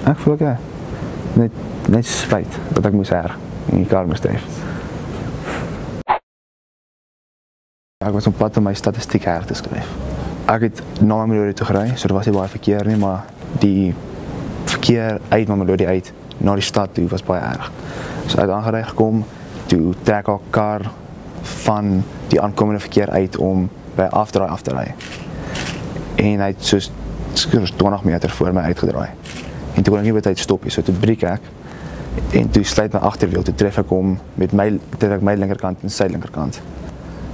Ek voel okay. Net spyt dat ek moes in die kar moes styf. Ek was op pad om my statistiek te skryf. Ek het na Mamelodi toe gery, so daar was nie baie verkeer nie, maar die verkeer uit Mamelodi uit na die stad toe was baie erg. So uit aangery gekom, toe trek haar kar van die aankomende verkeer uit om by afdraai af te ry. En hy het soos 20 meter voor my uitgedraai. En toe kon ek nie by tyd stop nie, so toe breek ek. En toe sluit my agterwiel, toe tref ek hom met my linkerkant en sy linkerkant.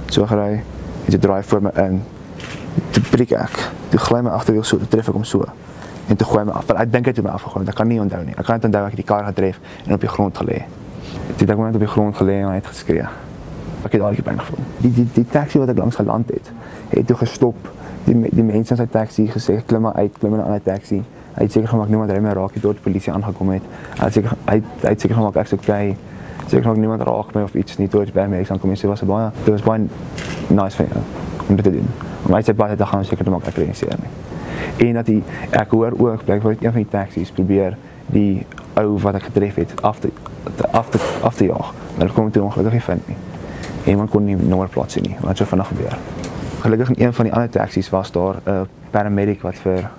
So gery, en toe draai voor my in, toe breek ek, toe gly my agterwiel so, toe tref ek hom so. En toe gooi my af, want ek dink hy het my afgegooi, want ek kan nie onthou nie. Ek kan net onthou ek het die kar getref en op die grond gelê. Toe het ek net op die grond gelê en hy het geskree. Ek het dadelik pyn gevoel. Die taxi wat ek langs geland het toe gestop. Die mense in sy taxi gesê, klim maar uit, klim in 'n ander taxi. Hy het seker gemaak niemand ry my raak nie tot die polisie aangekom het. Hy het seker gemaak ek's okay. Seker gemaak niemand raak my of iets nie tot by my aankom. Dit was baie nice van jou om dit te doen. Om hy sê baie te gaan seker te maak ek realiseer nie. En dat ek hoor ook blykbaar een van die taxi's probeer die ou wat ek getref het af te jaag. Maar ek kon hom toe ongelukkig nie vind nie. Iemand kon nie nommerplaat sien nie, wat so vinnig gebeur. Gelukkig in een van die ander taxi's was daar 'n paramedic wat vir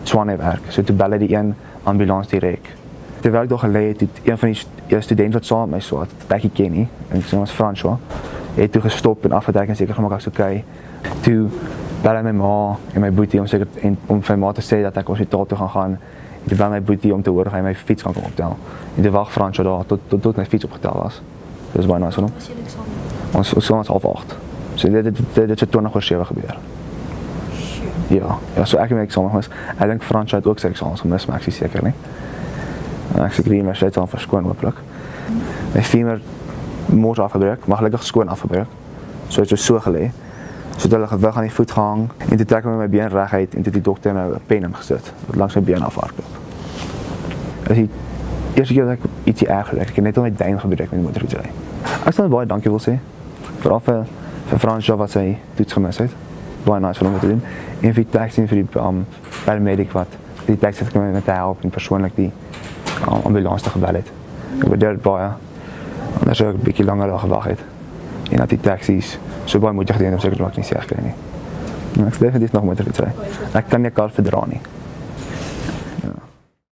Tshwane werk. So toe bel hy die een ambulans direk. Terwyl ek daar gelê het, een van die studente wat saam met my swat, wat ek ken nie, en sy was François, het toe gestop en afgetrek en seker gemaak ek's okay. Toe bel hy my ma en my boetie om vir my ma te sê dat ek hospitaal toe gaan. En toe bel my boetie om te hoor of hy my fiets kan kom optel. En toe wag François daar tot my fiets opgetel was. Dit is baie nice van hom. Ons was 7:30. So dit het 20:07 gebeur. Ja, so ek het my eksamen gemis. Ek dink François het ook sy eksamens gemis, maar ek is seker nie. En ek seker my sy het al verskoon hooplik. My femur motor afgebreek, maar gelukkig skoon afgebreek. So het so gelê. So hulle gewig aan die voet gehang en toe trek ek my been reguit en toe die dokter nou 'n pen ingesit wat langs my been afhardloop. As die eerste keer dat ek ietsie erg gebreek, ek het net al my duim gebreek met die motorfietsry. Ek sal baie dankie wil sê, veral vir François wat sy toets gemis het. Baie nice van hom te doen. En vir die taxi en vir die paramedic wat die taxi het gekom met te help en persoonlik die ambulans te gebel het. Ek waardeer dit baie. Anders sou ek 'n bietjie langer daar gewag het. En dat die taxi's so baie moedig doen om seker dat ek nie seer kry nie. Ek is definitief nog motorfietsry. Ek kan nie 'n kar verdra nie.